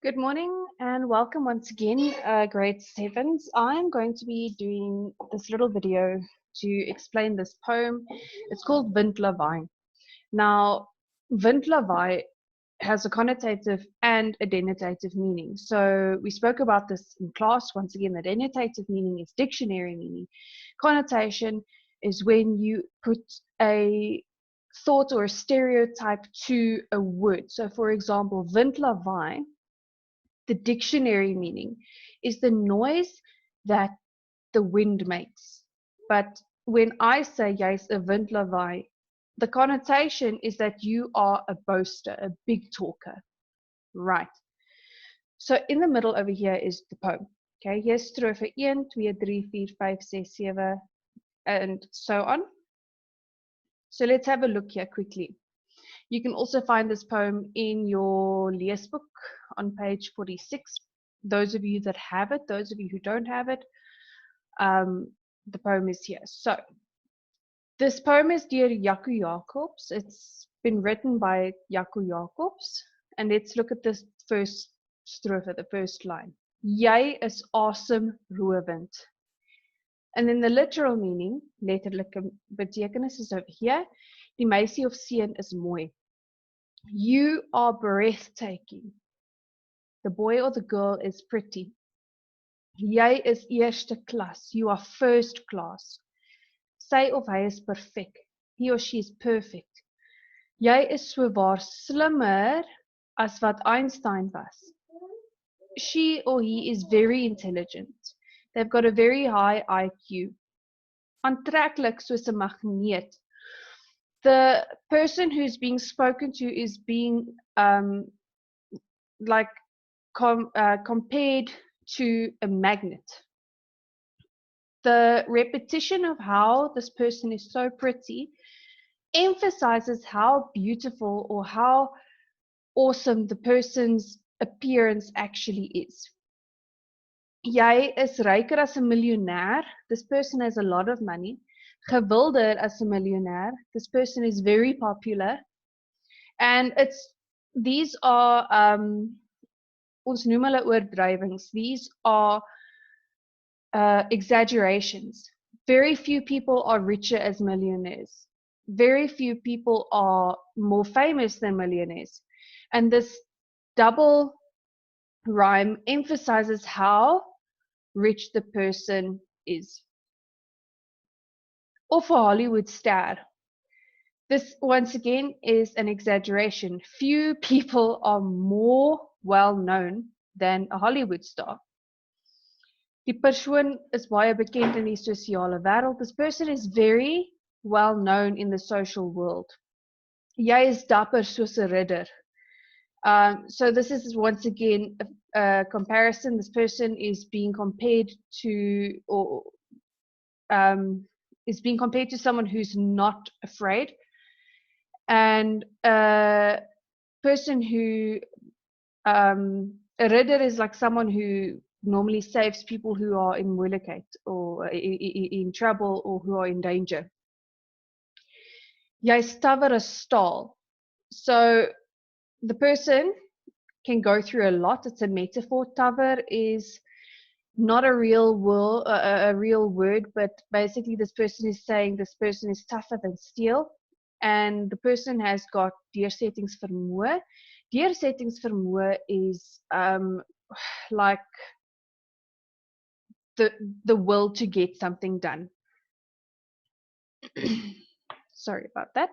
Good morning and welcome once again, grade 7s. I'm going to be doing this little video to explain this poem. It's called Windlawaai. Now, Windlawaai has a connotative and a denotative meaning. So we spoke about this in class. Once again, the denotative meaning is dictionary meaning. Connotation is when you put a thought or a stereotype to a word. So for example, Windlawaai, the dictionary meaning is the noise that the wind makes. But when I say jy's 'n windlawaai, the connotation is that you are a boaster, a big talker. Right. So in the middle over here is the poem. Okay, here's strofe 1, 2, 3, 4, 5, 6, 7, and so on. So let's have a look here quickly. You can also find this poem in your leesbook on page 46. Those of you that have it, those of you who don't have it, the poem is here. So this poem is dear Jaco Jacobs. It's been written by Jaco Jacobs. And let's look at this first strophe, the first line. Jy is awesome, roewind. And then the literal meaning, letterlike betekenis is over here. Die meisie of seun is mooi. You are breathtaking. The boy or the girl is pretty. Jy is eerste klas. You are first class. Sy of hy is perfect. He or she is perfect. Jy is so waar slimmer as wat Einstein was. She or he is very intelligent. They've got a very high IQ. Aantreklik soos 'n magneet. The person who's being spoken to is being compared to a magnet. The repetition of how this person is so pretty emphasizes how beautiful or how awesome the person's appearance actually is. Jy is ryker as 'n miljonair. This person has a lot of money. Gewilder as 'n miljonair. This person is very popular. And these are ons noem hulle oordrywings. These are exaggerations. Very few people are richer as millionaires. Very few people are more famous than millionaires. And this double rhyme emphasizes how rich the person is. Of a Hollywood star. This, once again, is an exaggeration. Few people are more well-known than a Hollywood star. Die persoon is baie bekend in die sosiale wêreld. This person is very well-known in the social world. Jy is dapper soos 'n ridder. So this is once again a comparison. This person is being compared to, or is being compared to someone who's not afraid. And a person who, a ridder is like someone who normally saves people who are in moeilikheid or in trouble or who are in danger. Jy stawwer as staal. So the person can go through a lot. It's a metaphor. Tawer is not a real word, but basically this person is saying this person is tougher than steel. And the person has got deursettingsvermoë. Deursettingsvermoë is like the will to get something done. Sorry about that.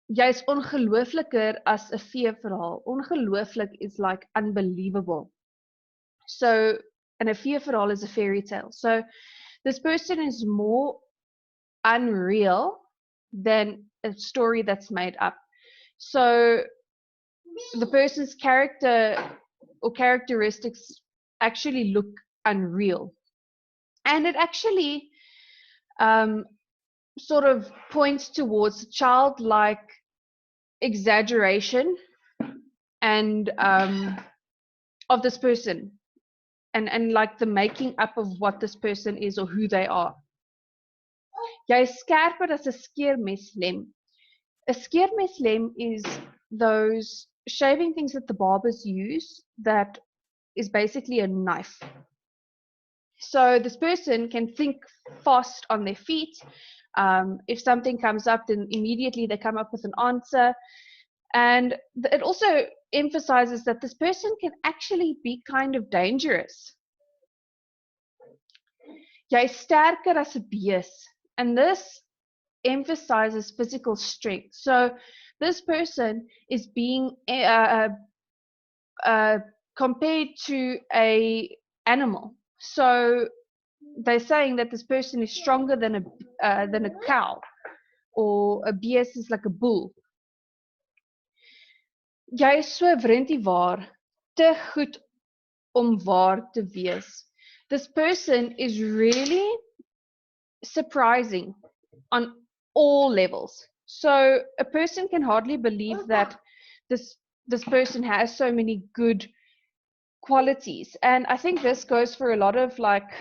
Jy is ongeloofliker as 'n feeverhaal. Ongelooflik is like unbelievable. So, and a feeverhaal is a fairy tale. So this person is more unreal than a story that's made up. So the person's character or characteristics actually look unreal. And it actually sort of points towards childlike exaggeration and of this person and like the making up of what this person is or who they are. Jy is skerper as 'n skeermeslem. 'n skeermeslem is those shaving things that the barbers use that is basically a knife. So this person can think fast on their feet. If something comes up, then immediately they come up with an answer. And it also emphasizes that this person can actually be kind of dangerous. Jy is sterker as 'n bees. And this emphasizes physical strength. So this person is being compared to a animal. So they're saying that this person is stronger than a cow, or a bees is like a bull. Jy is so waar, te goed om waar te wees. This person is really surprising on all levels. So a person can hardly believe that this person has so many good qualities. And I think this goes for a lot of, like,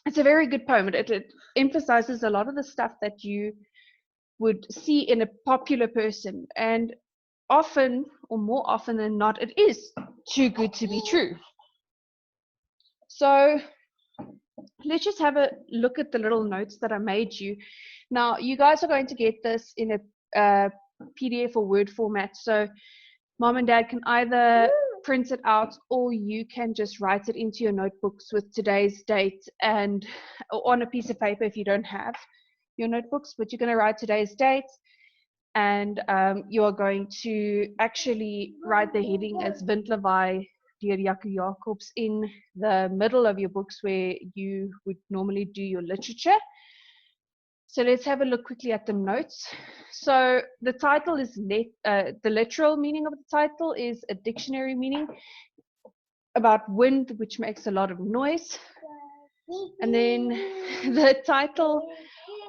it's a very good poem. It emphasizes a lot of the stuff that you would see in a popular person. And often, or more often than not, it is too good to be true. So let's just have a look at the little notes that I made you. Now, you guys are going to get this in a PDF or Word format. So mom and dad can either print it out, or you can just write it into your notebooks with today's date, and on a piece of paper if you don't have your notebooks, but you're going to write today's date, and you are going to actually write the heading as Windlawaai deur Jaco Jacobs in the middle of your books where you would normally do your literature. So let's have a look quickly at the notes. So the title is, the literal meaning of the title is a dictionary meaning about wind, which makes a lot of noise. And then the title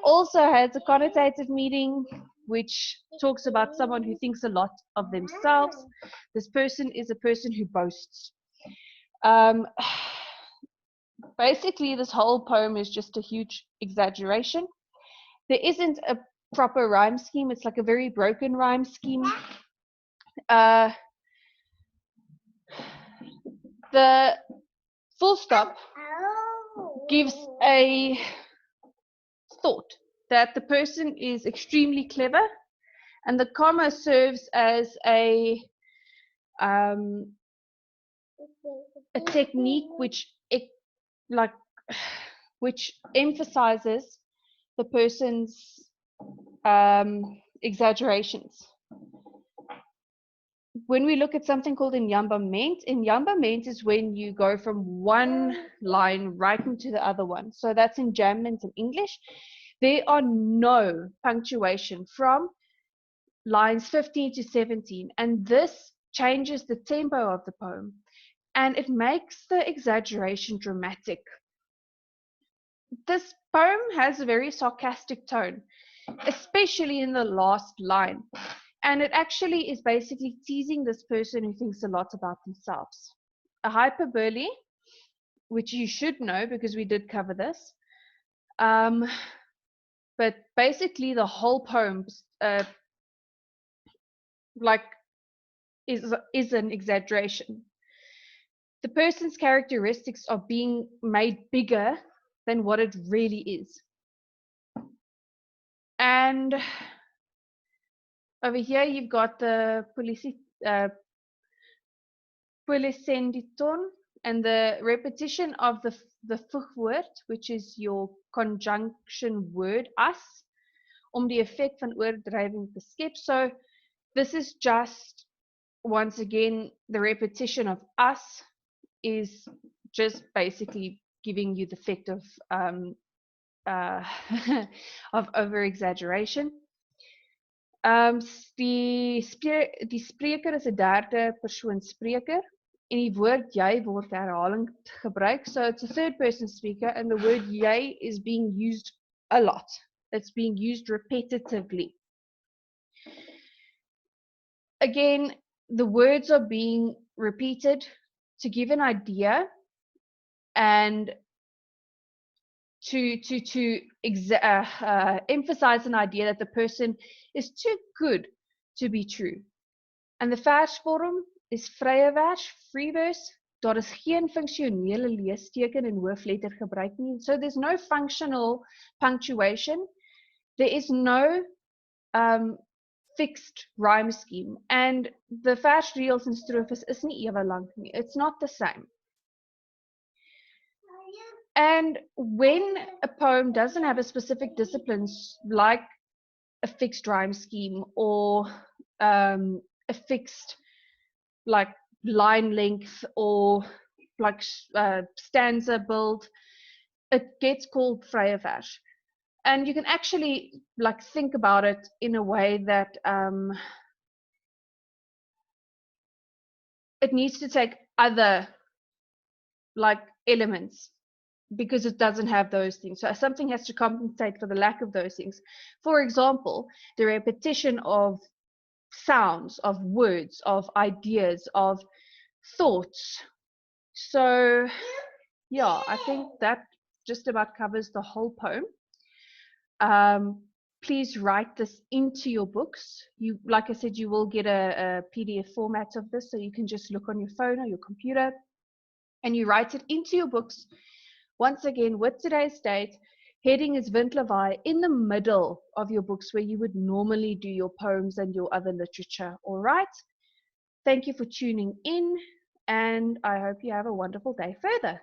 also has a connotative meaning, which talks about someone who thinks a lot of themselves. This person is a person who boasts. Basically, this whole poem is just a huge exaggeration. There isn't a proper rhyme scheme. It's like a very broken rhyme scheme. The full stop gives a thought that the person is extremely clever, and the comma serves as a technique which emphasizes the person's exaggerations. When we look at something called enjambment is when you go from one line right into the other one. So that's enjambment in English. There are no punctuation from lines 15 to 17, and this changes the tempo of the poem, and it makes the exaggeration dramatic. This poem has a very sarcastic tone, especially in the last line. And it actually is basically teasing this person who thinks a lot about themselves. A hyperbole, which you should know because we did cover this. But basically the whole poem is an exaggeration. The person's characteristics are being made bigger than what it really is. And over here you've got the polysenditon, and the repetition of the voegwoord, which is your conjunction word as, om die effect van oordrywing te skep. So this is just, once again, the repetition of us is just basically giving you the effect of of over exaggeration. Die spreker is 'n derde persoon spreker, en die woord jy word herhaling gebruik. So it's a third person speaker, and the word jy is being used a lot. It's being used repetitively. Again, the words are being repeated to give an idea and to emphasize an idea that the person is too good to be true. En die versvorm is vrye vers, free verse. Daar is geen funksionele leesteken en hoofletter gebruik nie. So there's no functional punctuation. There is no fixed rhyme scheme. And the versreëls en strofes is nie ewe lank nie. It's not the same. And when a poem doesn't have a specific discipline, like a fixed rhyme scheme or a fixed like line length or like stanza build, it gets called vrye vers. And you can actually like think about it in a way that it needs to take other like elements because it doesn't have those things. So something has to compensate for the lack of those things. For example, the repetition of sounds, of words, of ideas, of thoughts. So yeah, I think that just about covers the whole poem. Please write this into your books. You, like I said, you will get a PDF format of this, so you can just look on your phone or your computer and you write it into your books. Once again, with today's date, heading is Windlawaai in the middle of your books where you would normally do your poems and your other literature. All right. Thank you for tuning in, and I hope you have a wonderful day further.